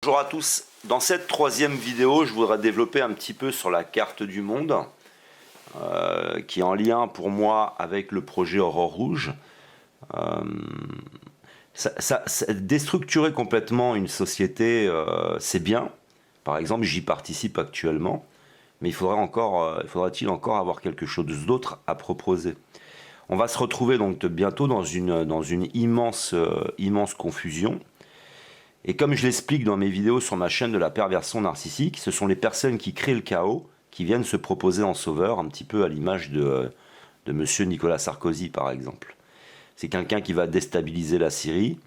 Bonjour à tous, dans cette troisième vidéo je voudrais développer un petit peu sur la carte du monde qui est en lien pour moi avec le projet Aurore Rouge. Déstructurer complètement une société c'est bien, par exemple j'y participe actuellement, mais faudrait-il encore avoir quelque chose d'autre à proposer. On va se retrouver donc bientôt dans une immense confusion. Et comme je l'explique dans mes vidéos sur ma chaîne de la perversion narcissique, ce sont les personnes qui créent le chaos qui viennent se proposer en sauveur, un petit peu à l'image de monsieur Nicolas Sarkozy par exemple. C'est quelqu'un qui va déstabiliser la Syrie,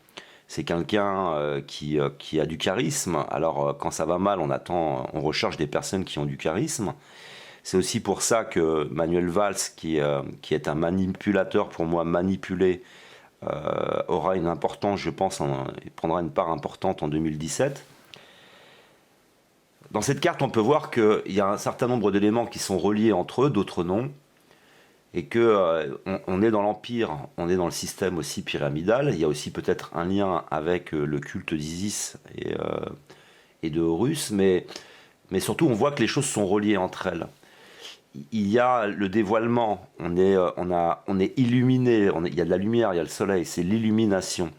c'est quelqu'un qui a du charisme. Alors quand ça va mal, on recherche des personnes qui ont du charisme. C'est aussi pour ça que Manuel Valls, qui est un manipulateur pour moi manipulé, aura une importance, je pense, prendra une part importante en 2017. Dans cette carte, on peut voir qu'il y a un certain nombre d'éléments qui sont reliés entre eux, d'autres non, et que on est dans l'Empire, on est dans le système aussi pyramidal. Il y a aussi peut-être un lien avec le culte d'Isis et de Horus, mais surtout on voit que les choses sont reliées entre elles. Il y a le dévoilement, on est illuminé, il y a de la lumière, il y a le soleil, c'est l'illumination.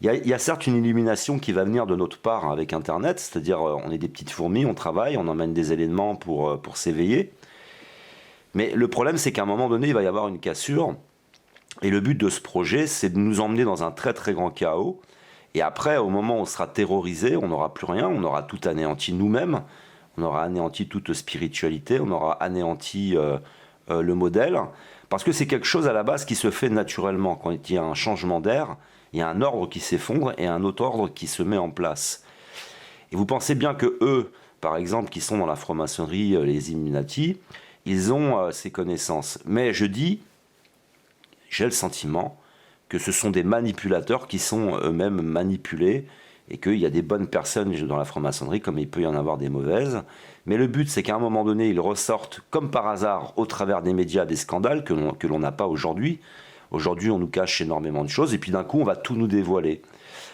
Il y a certes une illumination qui va venir de notre part avec Internet, c'est-à-dire on est des petites fourmis, on travaille, on emmène des éléments pour s'éveiller. Mais le problème, c'est qu'à un moment donné, il va y avoir une cassure. Et le but de ce projet, c'est de nous emmener dans un très très grand chaos. Et après, au moment où on sera terrorisé, on n'aura plus rien, on aura tout anéanti nous-mêmes. On aura anéanti toute spiritualité, on aura anéanti le modèle, parce que c'est quelque chose à la base qui se fait naturellement. Quand il y a un changement d'air, il y a un ordre qui s'effondre et un autre ordre qui se met en place. Et vous pensez bien que eux, par exemple, qui sont dans la franc-maçonnerie, les Illuminati, ils ont ces connaissances. Mais j'ai le sentiment que ce sont des manipulateurs qui sont eux-mêmes manipulés, et qu'il y a des bonnes personnes dans la franc-maçonnerie, comme il peut y en avoir des mauvaises. Mais le but, c'est qu'à un moment donné, ils ressortent, comme par hasard, au travers des médias, des scandales que l'on n'a pas aujourd'hui. Aujourd'hui, on nous cache énormément de choses, et puis d'un coup, on va tout nous dévoiler.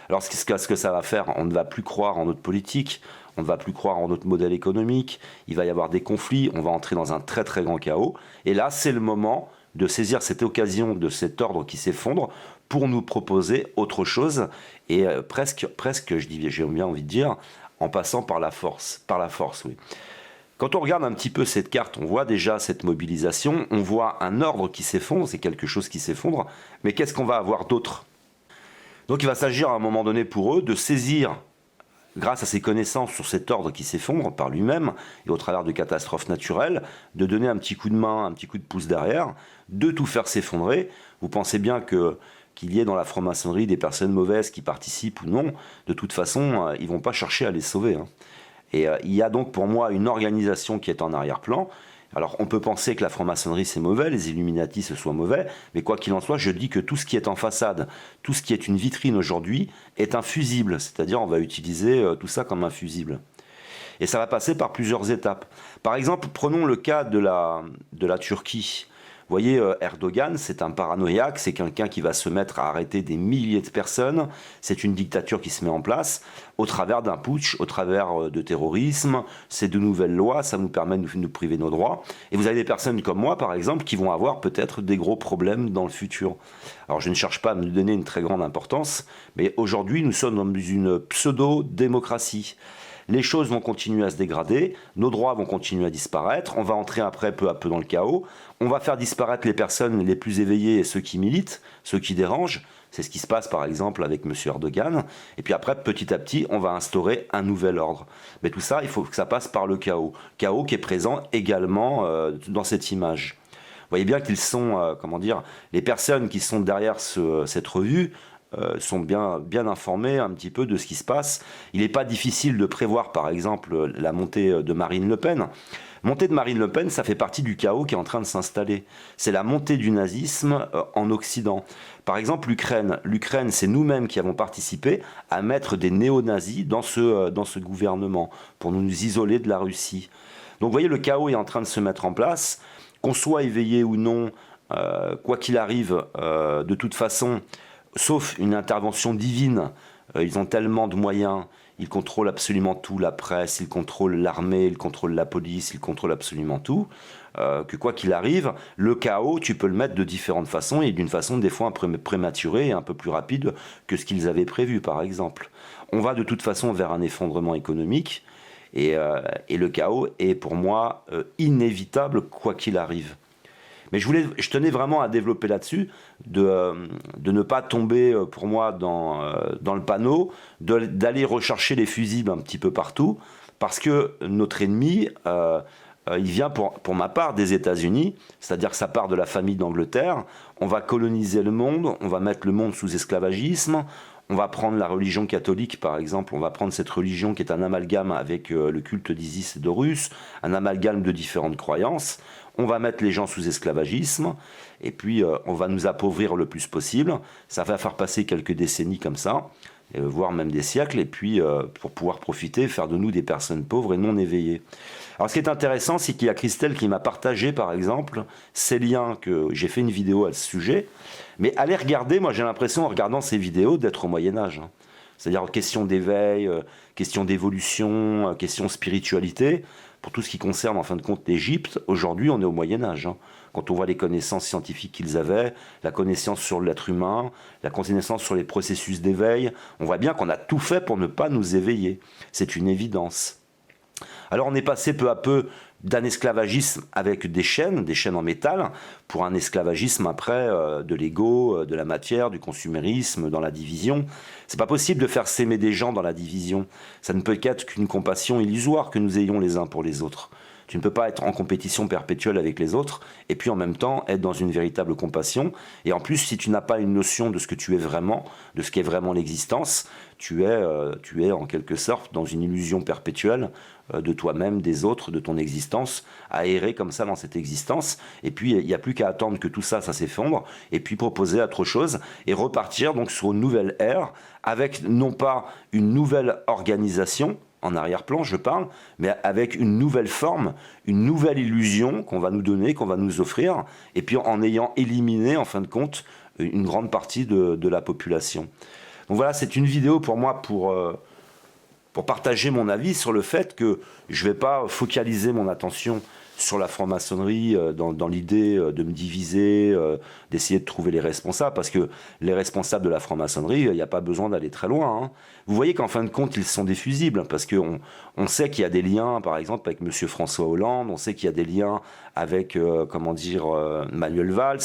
Alors, ce que ça va faire, on ne va plus croire en notre politique, on ne va plus croire en notre modèle économique, il va y avoir des conflits, on va entrer dans un très très grand chaos. Et là, c'est le moment de saisir cette occasion de cet ordre qui s'effondre pour nous proposer autre chose, et presque, j'ai bien envie de dire, en passant par la force, oui. Quand on regarde un petit peu cette carte, on voit déjà cette mobilisation, on voit un ordre qui s'effondre, c'est quelque chose qui s'effondre, mais qu'est-ce qu'on va avoir d'autre? Donc il va s'agir à un moment donné pour eux de saisir, grâce à ses connaissances sur cet ordre qui s'effondre par lui-même et au travers de catastrophes naturelles, de donner un petit coup de main, un petit coup de pouce derrière, de tout faire s'effondrer. Vous pensez bien qu'il y ait dans la franc-maçonnerie des personnes mauvaises qui participent ou non, de toute façon, ils ne vont pas chercher à les sauver. Et il y a donc pour moi une organisation qui est en arrière-plan. Alors on peut penser que la franc-maçonnerie c'est mauvais, les Illuminati ce soit mauvais, mais quoi qu'il en soit, je dis que tout ce qui est en façade, tout ce qui est une vitrine aujourd'hui, est un fusible, c'est-à-dire on va utiliser tout ça comme un fusible. Et ça va passer par plusieurs étapes. Par exemple, prenons le cas de la Turquie. Vous voyez, Erdogan, c'est un paranoïaque, c'est quelqu'un qui va se mettre à arrêter des milliers de personnes. C'est une dictature qui se met en place au travers d'un putsch, au travers de terrorisme. C'est de nouvelles lois, ça nous permet de nous priver nos droits. Et vous avez des personnes comme moi, par exemple, qui vont avoir peut-être des gros problèmes dans le futur. Alors je ne cherche pas à me donner une très grande importance, mais aujourd'hui, nous sommes dans une pseudo-démocratie. Les choses vont continuer à se dégrader, nos droits vont continuer à disparaître, on va entrer après peu à peu dans le chaos, on va faire disparaître les personnes les plus éveillées et ceux qui militent, ceux qui dérangent, c'est ce qui se passe par exemple avec M. Erdogan, et puis après petit à petit on va instaurer un nouvel ordre. Mais tout ça, il faut que ça passe par le chaos qui est présent également dans cette image. Vous voyez bien qu'ils sont, les personnes qui sont derrière cette revue, sont bien informés un petit peu de ce qui se passe. Il n'est pas difficile de prévoir, par exemple, la montée de Marine Le Pen. Montée de Marine Le Pen, ça fait partie du chaos qui est en train de s'installer. C'est la montée du nazisme en Occident. Par exemple, l'Ukraine. L'Ukraine, c'est nous-mêmes qui avons participé à mettre des néo-nazis dans ce gouvernement pour nous isoler de la Russie. Donc vous voyez, le chaos est en train de se mettre en place. Qu'on soit éveillé ou non, quoi qu'il arrive, de toute façon, sauf une intervention divine, ils ont tellement de moyens, il contrôle absolument tout, la presse, il contrôle l'armée, il contrôle la police, il contrôle absolument tout. Que quoi qu'il arrive, le chaos, tu peux le mettre de différentes façons et d'une façon des fois un peu prématurée et un peu plus rapide que ce qu'ils avaient prévu, par exemple. On va de toute façon vers un effondrement économique et le chaos est pour moi inévitable quoi qu'il arrive. Mais je tenais vraiment à développer là-dessus, de ne pas tomber pour moi dans le panneau, d'aller rechercher les fusibles un petit peu partout, parce que notre ennemi, il vient pour ma part des États-Unis, c'est-à-dire que ça part de la famille d'Angleterre. On va coloniser le monde, on va mettre le monde sous esclavagisme, on va prendre la religion catholique par exemple, on va prendre cette religion qui est un amalgame avec le culte d'Isis et d'Horus, un amalgame de différentes croyances, on va mettre les gens sous esclavagisme, et puis on va nous appauvrir le plus possible, ça va faire passer quelques décennies comme ça, voire même des siècles, et puis pour pouvoir profiter, faire de nous des personnes pauvres et non éveillées. Alors ce qui est intéressant, c'est qu'il y a Christelle qui m'a partagé par exemple ces liens, que j'ai fait une vidéo à ce sujet, mais allez regarder, moi j'ai l'impression en regardant ces vidéos d'être au Moyen-Âge. C'est-à-dire question d'éveil, question d'évolution, question spiritualité, pour tout ce qui concerne en fin de compte l'Égypte, aujourd'hui on est au Moyen-Âge. Quand on voit les connaissances scientifiques qu'ils avaient, la connaissance sur l'être humain, la connaissance sur les processus d'éveil, on voit bien qu'on a tout fait pour ne pas nous éveiller. C'est une évidence. Alors on est passé peu à peu d'un esclavagisme avec des chaînes en métal, pour un esclavagisme après de l'ego, de la matière, du consumérisme, dans la division. C'est pas possible de faire s'aimer des gens dans la division. Ça ne peut qu'être qu'une compassion illusoire que nous ayons les uns pour les autres. Tu ne peux pas être en compétition perpétuelle avec les autres et puis en même temps être dans une véritable compassion. Et en plus, si tu n'as pas une notion de ce que tu es vraiment, de ce qu'est vraiment l'existence, tu es en quelque sorte dans une illusion perpétuelle de toi-même, des autres, de ton existence, à errer comme ça dans cette existence. Et puis, il n'y a plus qu'à attendre que tout ça, ça s'effondre, et puis proposer autre chose, et repartir donc sur une nouvelle ère, avec non pas une nouvelle organisation, en arrière-plan, je parle, mais avec une nouvelle forme, une nouvelle illusion qu'on va nous donner, qu'on va nous offrir, et puis en ayant éliminé, en fin de compte, une grande partie de la population. Donc voilà, c'est une vidéo pour moi pour partager mon avis sur le fait que je ne vais pas focaliser mon attention sur la franc-maçonnerie dans l'idée de me diviser, d'essayer de trouver les responsables, parce que les responsables de la franc-maçonnerie, il n'y a pas besoin d'aller très loin. Hein. Vous voyez qu'en fin de compte, ils sont des fusibles, parce qu'on sait qu'il y a des liens, par exemple, avec M. François Hollande, on sait qu'il y a des liens avec, Manuel Valls.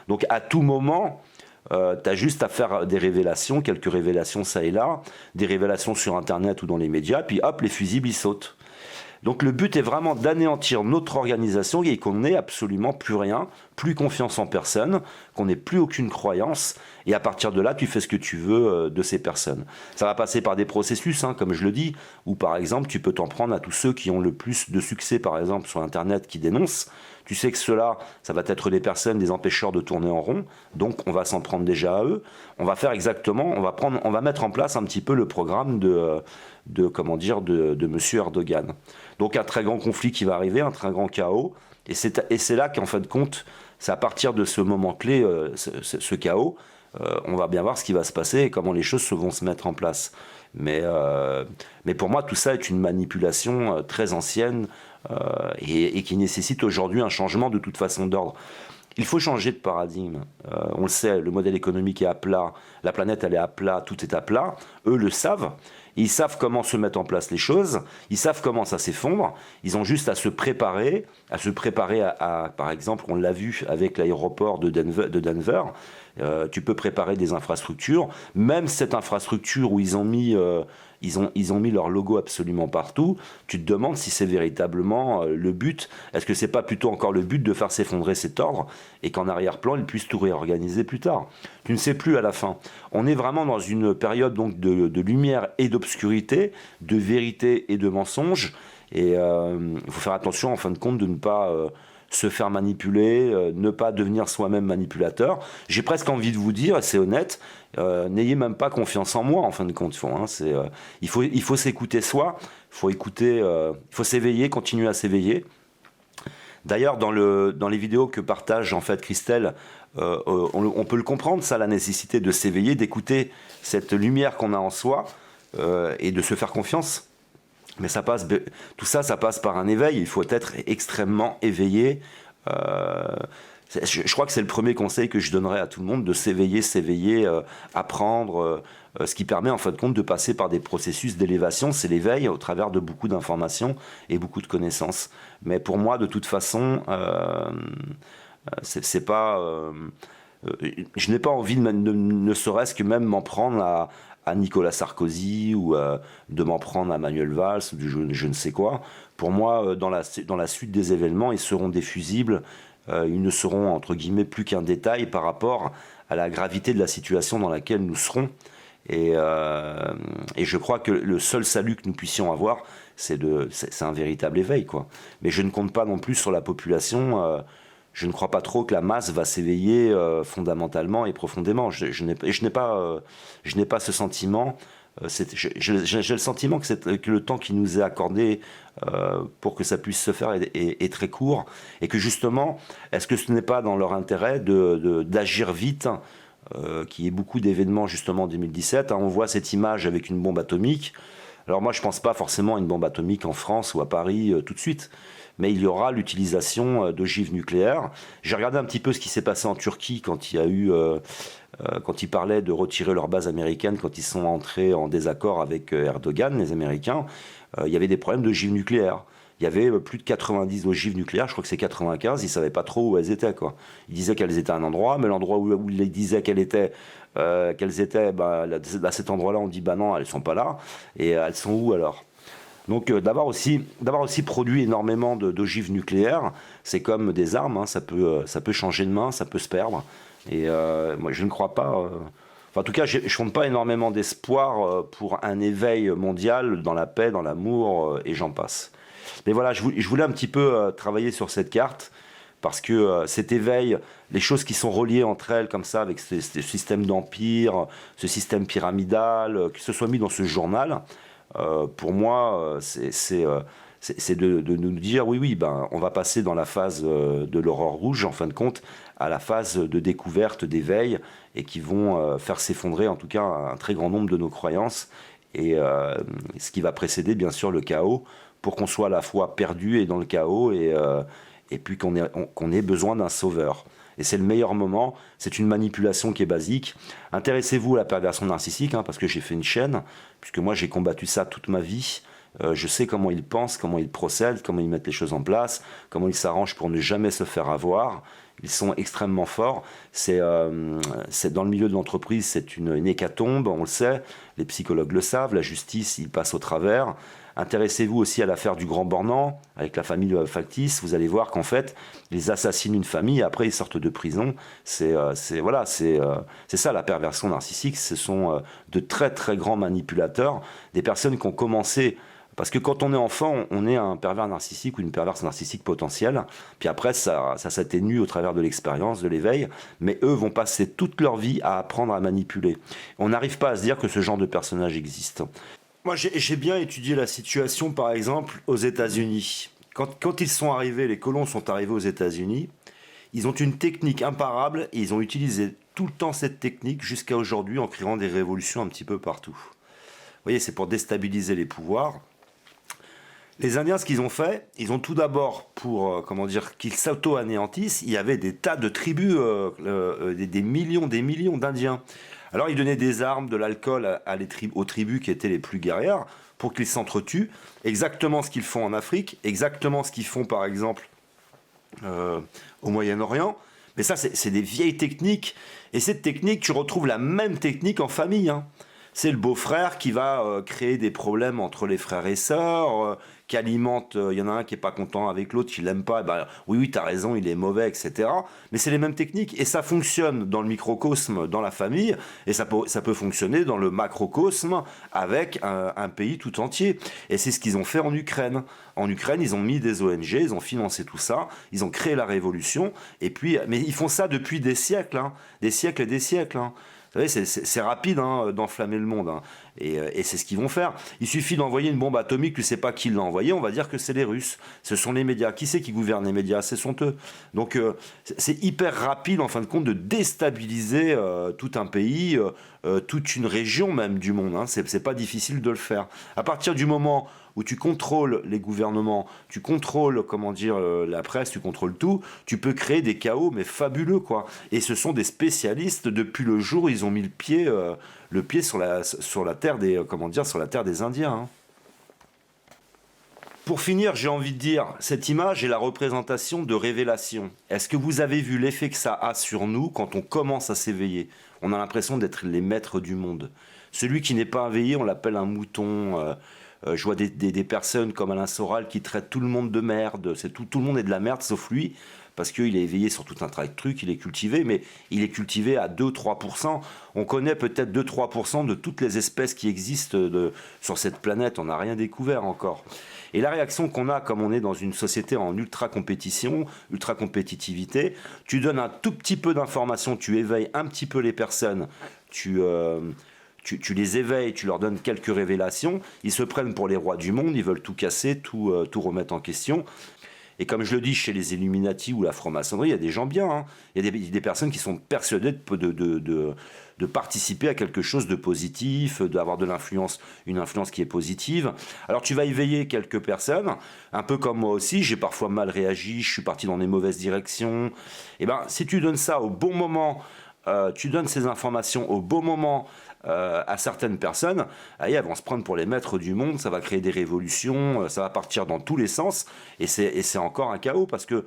Donc à tout moment, tu as juste à faire des révélations, quelques révélations ça et là, des révélations sur Internet ou dans les médias, puis hop, les fusibles, ils sautent. Donc le but est vraiment d'anéantir notre organisation et qu'on n'ait absolument plus rien, plus confiance en personne, qu'on n'ait plus aucune croyance, et à partir de là, tu fais ce que tu veux de ces personnes. Ça va passer par des processus, hein, comme je le dis, où par exemple, tu peux t'en prendre à tous ceux qui ont le plus de succès, par exemple, sur Internet, qui dénoncent. Tu sais que ceux-là, ça va être des personnes, des empêcheurs de tourner en rond, donc on va s'en prendre déjà à eux. On va faire exactement, on va mettre en place un petit peu le programme de M. Erdogan. Donc un très grand conflit qui va arriver, un très grand chaos, et c'est là qu'en fin de compte, c'est à partir de ce moment clé, ce chaos, on va bien voir ce qui va se passer et comment les choses vont se mettre en place. Mais pour moi, tout ça est une manipulation très ancienne et qui nécessite aujourd'hui un changement de toute façon d'ordre. Il faut changer de paradigme. On le sait, le modèle économique est à plat, la planète elle est à plat, tout est à plat. Eux le savent. Ils savent comment se mettre en place les choses, ils savent comment ça s'effondre, ils ont juste à se préparer à par exemple, on l'a vu avec l'aéroport de Denver, tu peux préparer des infrastructures, même cette infrastructure où ils ont mis leur logo absolument partout, tu te demandes si c'est véritablement le but, est-ce que c'est pas plutôt encore le but de faire s'effondrer cet ordre, et qu'en arrière-plan, ils puissent tout réorganiser plus tard. Tu ne sais plus à la fin. On est vraiment dans une période donc de lumière et d'obscurité, de vérité et de mensonge, et il faut faire attention en fin de compte de ne pas se faire manipuler, ne pas devenir soi-même manipulateur. J'ai presque envie de vous dire, et c'est honnête, n'ayez même pas confiance en moi en fin de compte. Il faut s'écouter soi, il faut s'éveiller, continuer à s'éveiller. D'ailleurs, dans les vidéos que partage en fait Christelle, on peut le comprendre, ça, la nécessité de s'éveiller, d'écouter cette lumière qu'on a en soi, et de se faire confiance. Mais tout ça, ça passe par un éveil. Il faut être extrêmement éveillé. Je crois que c'est le premier conseil que je donnerais à tout le monde, de s'éveiller, apprendre. Ce qui permet en fin de compte de passer par des processus d'élévation, c'est l'éveil au travers de beaucoup d'informations et beaucoup de connaissances. Mais pour moi, de toute façon, c'est pas, je n'ai pas envie ne serait-ce que même m'en prendre à Nicolas Sarkozy ou de m'en prendre à Manuel Valls ou je ne sais quoi. Pour moi, dans la suite des événements, ils seront des fusibles. Ils ne seront entre guillemets plus qu'un détail par rapport à la gravité de la situation dans laquelle nous serons. Et je crois que le seul salut que nous puissions avoir, c'est un véritable éveil, quoi. Mais je ne compte pas non plus sur la population. Je ne crois pas trop que la masse va s'éveiller fondamentalement et profondément. Je n'ai pas ce sentiment. J'ai le sentiment que le temps qui nous est accordé pour que ça puisse se faire est très court. Et que justement, est-ce que ce n'est pas dans leur intérêt d'agir vite, qu'il y ait beaucoup d'événements justement en 2017. On voit cette image avec une bombe atomique. Alors moi, je ne pense pas forcément à une bombe atomique en France ou à Paris tout de suite. Mais il y aura l'utilisation d'ogives nucléaires. J'ai regardé un petit peu ce qui s'est passé en Turquie quand quand ils parlaient de retirer leur base américaine, quand ils sont entrés en désaccord avec Erdogan, les Américains. Il y avait des problèmes d'ogives nucléaires. Il y avait plus de 90 ogives nucléaires, je crois que c'est 95, ils ne savaient pas trop où elles étaient, quoi. Ils disaient qu'elles étaient à un endroit, mais l'endroit où ils disaient qu'elles étaient, à cet endroit-là, on dit bah non, elles ne sont pas là, et elles sont où alors? Donc d'avoir aussi produit énormément d'ogives nucléaires, c'est comme des armes, hein, ça peut changer de main, ça peut se perdre. Et moi je ne crois pas. Enfin, en tout cas, je ne compte pas énormément d'espoir pour un éveil mondial dans la paix, dans l'amour, et j'en passe. Mais voilà, je voulais un petit peu travailler sur cette carte, parce que cet éveil, les choses qui sont reliées entre elles comme ça, avec ce système d'empire, ce système pyramidal, que ce soit mis dans ce journal, pour moi, c'est de nous dire, oui, ben, on va passer dans la phase de l'aurore rouge, en fin de compte, à la phase de découverte, d'éveil, et qui vont faire s'effondrer, en tout cas, un très grand nombre de nos croyances, et ce qui va précéder, bien sûr, le chaos, pour qu'on soit à la fois perdu et dans le chaos, et puis qu'on ait besoin d'un sauveur. Et c'est le meilleur moment, c'est une manipulation qui est basique. Intéressez-vous à la perversion narcissique, hein, parce que j'ai fait une chaîne, puisque moi j'ai combattu ça toute ma vie. Je sais comment ils pensent, comment ils procèdent, comment ils mettent les choses en place, comment ils s'arrangent pour ne jamais se faire avoir. Ils sont extrêmement forts. C'est dans le milieu de l'entreprise, c'est une hécatombe, on le sait. Les psychologues le savent, la justice, ils passent au travers. Intéressez-vous aussi à l'affaire du Grand Bornand, avec la famille factice. Vous allez voir qu'en fait, ils assassinent une famille, et après ils sortent de prison. C'est ça la perversion narcissique. Ce sont de très très grands manipulateurs, des personnes qui ont commencé. Parce que quand on est enfant, on est un pervers narcissique ou une perverse narcissique potentielle. Puis après, ça s'atténue au travers de l'expérience, de l'éveil. Mais eux vont passer toute leur vie à apprendre à manipuler. On n'arrive pas à se dire que ce genre de personnage existe. Moi, j'ai bien étudié la situation, par exemple, aux États-Unis. Quand ils sont arrivés, les colons sont arrivés aux États-Unis, ils ont une technique imparable et ils ont utilisé tout le temps cette technique jusqu'à aujourd'hui en créant des révolutions un petit peu partout. Vous voyez, c'est pour déstabiliser les pouvoirs. Les Indiens, ce qu'ils ont fait, ils ont tout d'abord, pour qu'ils s'auto-anéantissent, il y avait des tas de tribus, des millions d'Indiens. Alors ils donnaient des armes, de l'alcool aux tribus qui étaient les plus guerrières pour qu'ils s'entretuent. Exactement ce qu'ils font en Afrique, exactement ce qu'ils font par exemple au Moyen-Orient. Mais ça, c'est des vieilles techniques. Et cette technique, tu retrouves la même technique en famille, hein. C'est le beau-frère qui va créer des problèmes entre les frères et sœurs, qui alimente, il y en a un qui est pas content avec l'autre, qui l'aime pas, ben, oui, t'as raison, il est mauvais, etc. Mais c'est les mêmes techniques, et ça fonctionne dans le microcosme, dans la famille, et ça peut fonctionner dans le macrocosme avec un pays tout entier. Et c'est ce qu'ils ont fait en Ukraine. En Ukraine, ils ont mis des ONG, ils ont financé tout ça, ils ont créé la révolution, et puis, mais ils font ça depuis des siècles, hein, des siècles et des siècles, hein. savez, c'est rapide hein, d'enflammer le monde. Hein. Et c'est ce qu'ils vont faire. Il suffit d'envoyer une bombe atomique, tu sais pas qui l'a envoyée, on va dire que c'est les Russes. Ce sont les médias. Qui c'est qui gouverne les médias? Ce sont eux. Donc c'est hyper rapide en fin de compte de déstabiliser tout un pays, toute une région même du monde. Hein. C'est pas difficile de le faire. À partir du moment où tu contrôles les gouvernements, tu contrôles, comment dire, la presse, tu contrôles tout, tu peux créer des chaos, mais fabuleux, quoi. Et ce sont des spécialistes depuis le jour où ils ont mis le pied sur la terre des, comment dire, sur la terre des Indiens. Hein. Pour finir, j'ai envie de dire, cette image est la représentation de révélation. Est-ce que vous avez vu l'effet que ça a sur nous quand on commence à s'éveiller? On a l'impression d'être les maîtres du monde. Celui qui n'est pas éveillé, on l'appelle un mouton. Je vois des personnes comme Alain Soral qui traitent tout le monde de merde. Tout le monde est de la merde sauf lui, parce qu'il est éveillé sur tout un tas de trucs, il est cultivé, mais il est cultivé à 2-3%. On connaît peut-être 2-3% de toutes les espèces qui existent sur cette planète. On n'a rien découvert encore. Et la réaction qu'on a, comme on est dans une société en ultra-compétition, ultra-compétitivité, tu donnes un tout petit peu d'informations, tu éveilles un petit peu les personnes, tu les éveilles, tu leur donnes quelques révélations, ils se prennent pour les rois du monde, ils veulent tout casser, tout remettre en question. Et comme je le dis, chez les Illuminati ou la franc-maçonnerie, il y a des gens bien. Hein. Il y a des personnes qui sont persuadées de participer à quelque chose de positif, d'avoir de l'influence, une influence qui est positive. Alors tu vas éveiller quelques personnes, un peu comme moi aussi, j'ai parfois mal réagi, je suis parti dans des mauvaises directions. Et ben, si tu donnes ça au bon moment, tu donnes ces informations au bon moment à certaines personnes, elles vont se prendre pour les maîtres du monde, ça va créer des révolutions, ça va partir dans tous les sens, et c'est encore un chaos, parce que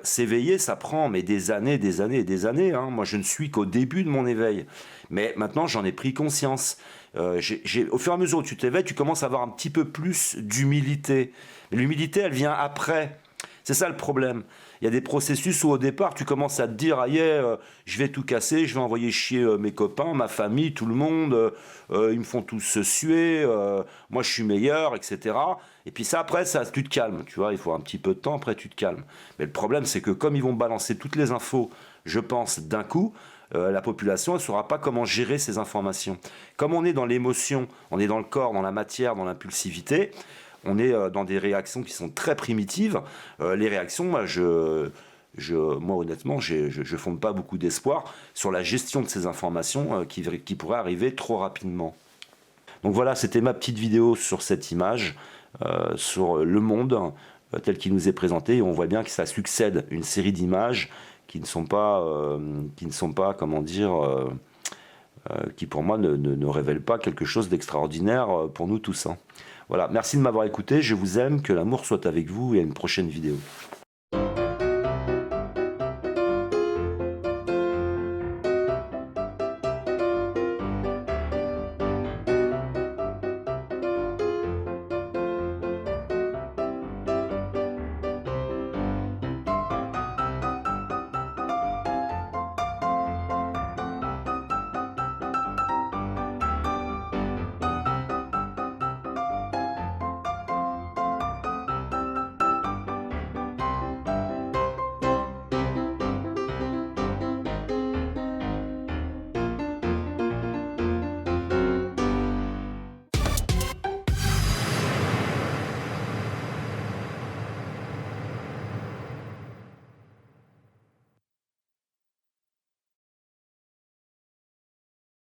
s'éveiller, ça prend mais des années et des années. Hein. Moi, je ne suis qu'au début de mon éveil, mais maintenant, j'en ai pris conscience. Au fur et à mesure où tu t'éveilles, tu commences à avoir un petit peu plus d'humilité. Mais l'humilité, elle vient après. C'est ça le problème. Il y a des processus où au départ tu commences à te dire ah yeah, je vais tout casser, je vais envoyer chier mes copains, ma famille, tout le monde, ils me font tous suer, moi je suis meilleur, etc. Et puis ça après ça, tu te calmes, tu vois, il faut un petit peu de temps, après tu te calmes. Mais le problème c'est que comme ils vont balancer toutes les infos, je pense d'un coup, la population ne saura pas comment gérer ces informations. Comme on est dans l'émotion, on est dans le corps, dans la matière, dans l'impulsivité, on est dans des réactions qui sont très primitives. Les réactions, moi, honnêtement, je fonde pas beaucoup d'espoir sur la gestion de ces informations qui pourraient arriver trop rapidement. Donc voilà, c'était ma petite vidéo sur cette image, sur le monde tel qu'il nous est présenté. Et on voit bien que ça succède une série d'images qui ne sont pas, comment dire, qui pour moi ne révèlent pas quelque chose d'extraordinaire pour nous tous. Hein. Voilà, merci de m'avoir écouté, je vous aime, que l'amour soit avec vous et à une prochaine vidéo.